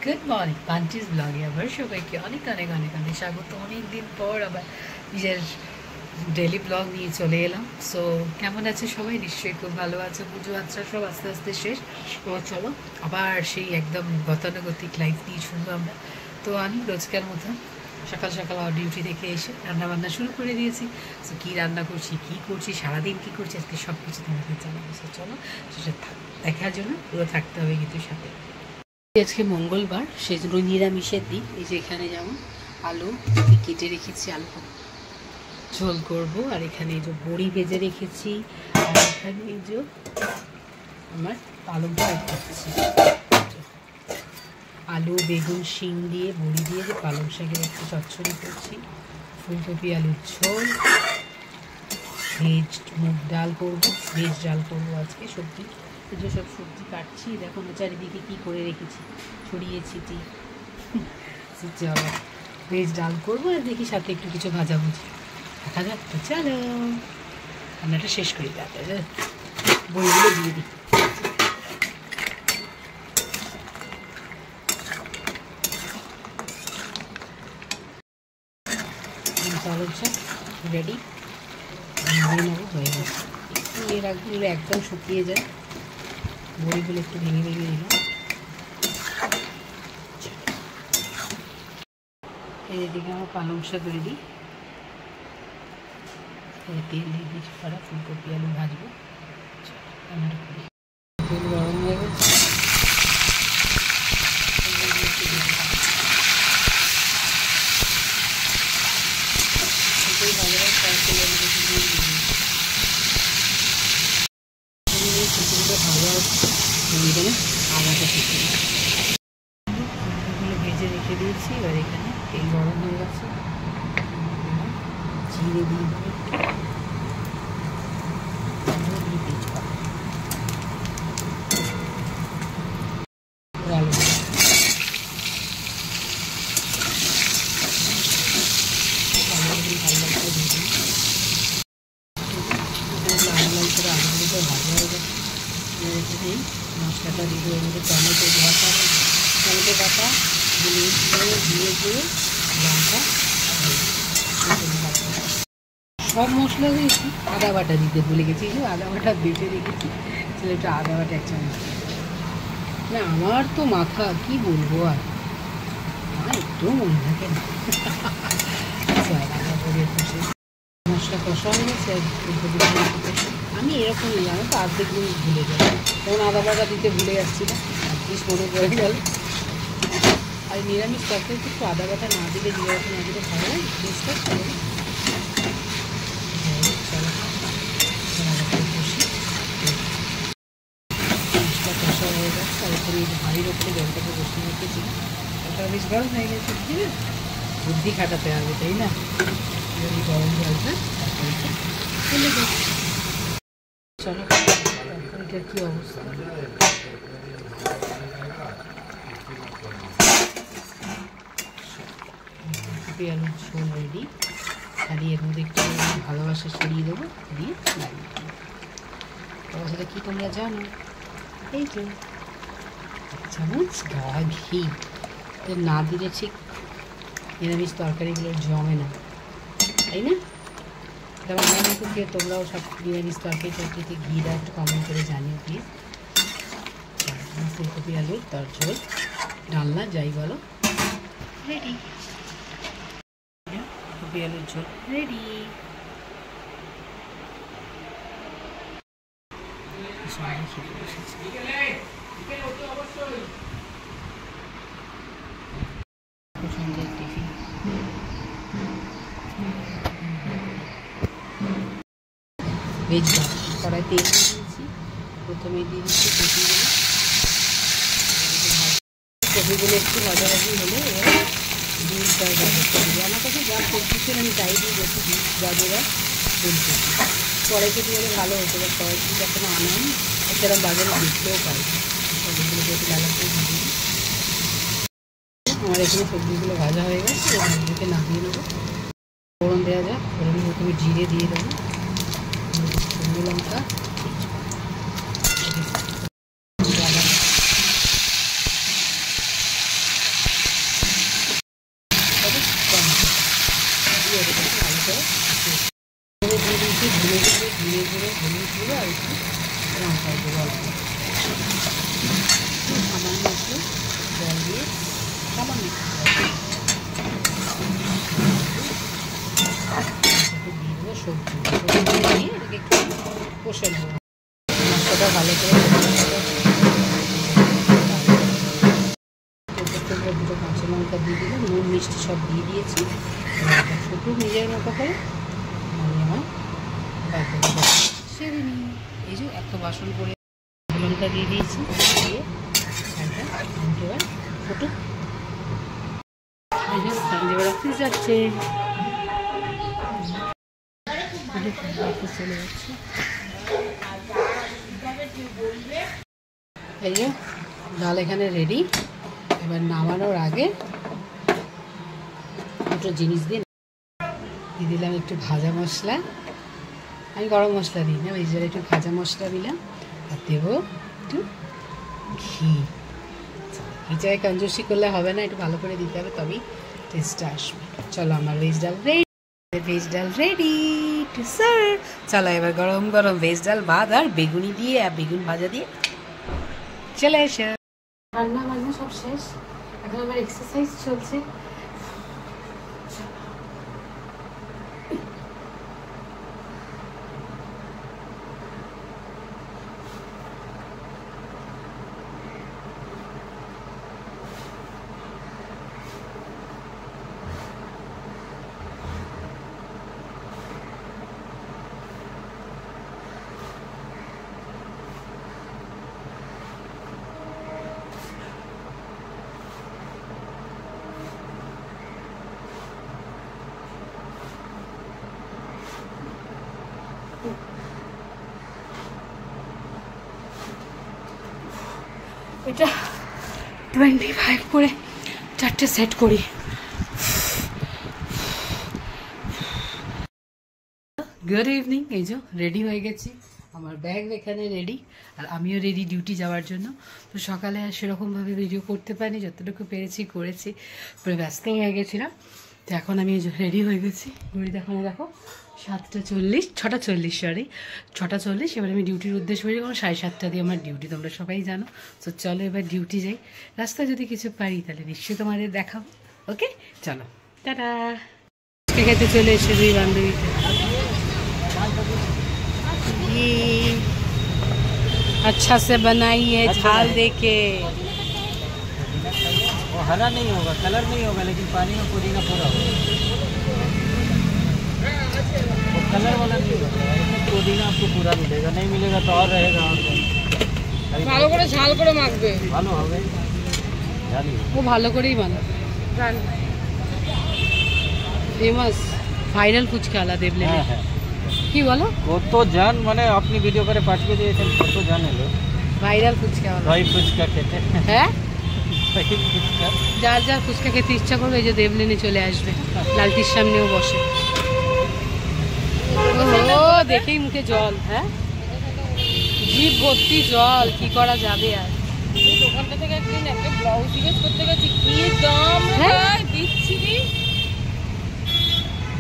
Good morning বান্টিস ব্লগে আবার সবাইকে অনেক অনেক অনেক অনেক স্বাগত। অনেক দিন পর আবার নিজের ডেলি ব্লগ নিয়ে চলে এলাম। সো কেমন আছে সবাই? নিশ্চয়ই খুব ভালো আছে। পুজো আচ্ছা সব আস্তে আস্তে শেষ। চলো আবার সেই একদম গতানুগতিক লাইফ নিয়ে শুনবো আমরা। তো আমি রোজকার মতো সকাল সকাল আমার ডিউটি থেকে এসে রান্নাবান্না শুরু করে দিয়েছি। সো কী রান্না করছি, কী করছি, সারাদিন কী করছি, আজকে সব কিছু তোমাদের জানাবো। সো চলো সেটা দেখার জন্য পুরো থাকতে হবে কিন্তু সাথে। আজকে মঙ্গলবার, সেজন্য নিরামিষের দিন। এই যে এখানে যেমন আলু কেটে রেখেছি, আলু ঝোল করব। আর এখানে এই যে বড়ি ভেজে রেখেছি। আর এখানে এই যে আমার পালং শাক করছি, আলু বেগুন শিং দিয়ে বড়ি দিয়ে যে পালং শাকের একটু চচ্চড়ি করছি। ফুলকপি আলুর ঝোল, ভেজ মুগ ডাল করবো, ভেজ ডাল করবো আজকে। সবজি যে সব সবজি কাটছি, দেখো না চারিদিকে কী করে রেখেছি, ছড়িয়ে ছিটিয়ে। চলো ভেজ ডাল করবো, আর দেখি সাথে একটু কিছু ভাজাভুজি দেখা যাক। তো চলো রান্নাটা শেষ করি, তাড়াতাড়ি বইগুলো দিয়ে দিই। পালং শাক রেডি, ভেঙে নেবো, হয়ে গেছে। একটু এর আগগুলো একদম শুকিয়ে যায়, বড়িগুলো একটু ভেঙে ভেঙে নিলাম। এদিকে আমার পালং শাক রেডি, তেল দিয়ে দিয়েছি করা, ফুলকপি আলু ভাজবো। তেল গরম হয়ে গেছে, ভেজে রেখে দিয়েছি। এবার এখানে তেল গরম হয়ে গেছে, জিরে দিয়ে তেজপাতা, আলু মশলাটা দিয়ে দেবো। মধ্যে টমেটো বাটা দিয়ে লঙ্কা সব মশলা দিয়েছি। আদা বাটা দিতে ভুলে গেছি, আদা বাটা বেটে রেখেছি, তাহলে একটু আদা বাটা এক চামচ। না আমার তো মাথা কি বলবো, আর আমার একটু মনে থাকে না। মশলা কষা হয়ে গেছে, আমি এরকমই জানো তো অর্ধেক জিনিস ভুলে যাই, তখন আদা বাটা দিতে ভুলে যাচ্ছি না, জিনিস মনে পড়ে গেল। আর নিরামিষ তরকারিতে একটু আদা বাটা না দিলে, জিরা বাটা না দিলে ভালো হয় জিনিসটা। মশলা কষা হয়ে গেছে, আর এখানে ভারীর ওপরে জলটাকে বসিয়ে রেখেছিলাম, ওটা বেশ গরম হয়ে গেছে। ঠিক আছে, বুদ্ধি খাটাতে হবে তাই না? গরম জলটা তরকারিতে ফেলে দেবো। চলো তরকারিটার কী অবস্থা। ফুলকপি আলুর ঝোল রেডি, খালি এর মধ্যে একটু ভালোবাসা ছড়িয়ে দেবো, দিয়ে লাগিয়ে দেবো। ভালোবাসাটা কী তোমরা জানো? এই তো চামচ গাওয়া ঘি, না দিলে ঠিক নিরামিষ তরকারিগুলো জমে না, তাই না? যেমন আমার মতো খেয়ে তোমরাও সব নিরামিষ তরকারিতে ঘি দাও, একটু কমেন্ট করে জানিও প্লিজ। ফুলকপি আলুর তার ঝোল, ডালনা যাই বলো, রেডি। ফুলকপি আলুর ঝোল রেডি। সন্ধ্যের টিফিন ভেজ ডাল, কড়াই তেল দিয়েছি, প্রথমে দিয়ে দিচ্ছি কপিগুলো একটু ভাজাভাজি হলে এবার বিনসটা ব্যবস্থা দিই। আমার কাছে যা সবজি ছিল আমি তাই দিয়ে বসে বিনস গাজরা ফুলকপি কড়াইতে দিয়ে হলে ভালো হতো, এবার কড়াইটি যখন আনাই সেরকম বাজারে দেখতেও পাই, সবজিগুলো একটু ডালা করে দিয়ে দিই। আমার এখানে সবজিগুলো ভাজা হয়ে গেছে, এবার এগুলোকে নামিয়ে নেবো। ফোড়ন দেওয়া যাক, ফোড়নের প্রথমে জিরে দিয়ে দেবো, শুকনো লঙ্কা, সবজি দিয়ে এটাকে একটু কষে নেব। মশলাটা ভালো করে দুটো কাঁচা লঙ্কা দিয়ে দিলাম, নুন মিষ্টি সব দিয়ে দিয়েছি। শুধু নিজের মতো করে আমি আমার সেরে নিই। এই যে একটা বাসন করে লঙ্কা দিয়ে দিয়েছি, দিয়ে এবার ফুটুক। এই যে সঞ্জীবের অফিস যাচ্ছে, চলে যাচ্ছে। এই যে ডাল এখানে রেডি। এবার নামানোর আগে দুটো জিনিস দিয়ে দিলাম, একটু ভাজা মশলা। আমি গরম মশলা দিই না, ওই জন্য একটু ভাজা মশলা দিলাম। আর দেবো একটু ঘি। ঘিটায় কঞ্জুসি করলে হবে না, একটু ভালো করে দিতে হবে, তবেই টেস্টটা আসবে। চলো আমার ভেজ ডাল রেডি, ভেজ ডাল রেডি টু সার্ভ। চলো এবার গরম গরম ভেজ ডাল ভাত আর বেগুনি দিয়ে আর বেগুন ভাজা দিয়ে চলে এসে। রান্না বান্না সব শেষ, এখন আমার এক্সারসাইজ চলছে। এটা 25 করে 4টে সেট করি। Good evening. এই যে রেডি হয়ে গেছি, আমার ব্যাগ এখানে রেডি, আর আমিও রেডি ডিউটি যাওয়ার জন্য। তো সকালে আর সেরকমভাবে ভিডিও করতে পারিনি, যতটুকু পেরেছি করেছি, পুরো ব্যস্ত হয়ে গেছিলাম। তো এখন আমি রেডি হয়ে গেছি। ঘড়ি দেখো, দেখো 7:40, 6:40, সরি 6:40। এবার আমি ডিউটির উদ্দেশ্যে বেরিয়ে গেলাম। 7:30 দিয়ে আমার ডিউটি, তোমরা সবাই জানো। তো চলো এবার ডিউটি যাই। রাস্তায় যদি কিছু পারি তাহলে নিশ্চয়ই তোমাদের দেখাবো। ওকে চলো, টাটা। খেতে চলে এসে দুই বান্ধবীতে। अच्छा से बनाई है, झाल देके। वो हरा नहीं होगा, कलर नहीं होगा, लेकिन पानी में पुदीना पूरा होगा। वो कलर वाला नहीं होगा, पुदीना आपको पूरा मिलेगा, नहीं मिलेगा तो और रहेगा। ভালো করে ঝাল করে মাখবে, ভালো হবে, জানি ও ভালো করেই বানাবে। ফেমাস ভাইরাল ফুচকাওয়ালা দেবলে। হ্যাঁ হ্যাঁ, কি বলো? কত জন মানে আপনি ভিডিও করে পাঠিয়ে দিয়েছেন, কত জন এলো ভাইরাল ফুচকাওয়ালা। দই ফুচকা খেতে। হ্যাঁ, দই ফুচকা যার যার ফুচকা খেতে ইচ্ছা করবে এই যে দেবলেনে চলে আসবে, লালটির সামনেও বসে। ও দেখেই মুখে জল। হ্যাঁ, জিভ ভর্তি জল, কি করা যাবে আর। দোকানটা থেকে একদিন একটা ব্লাউজ জিজ্ঞেস করতে গেছি, কি দাম দিচ্ছি।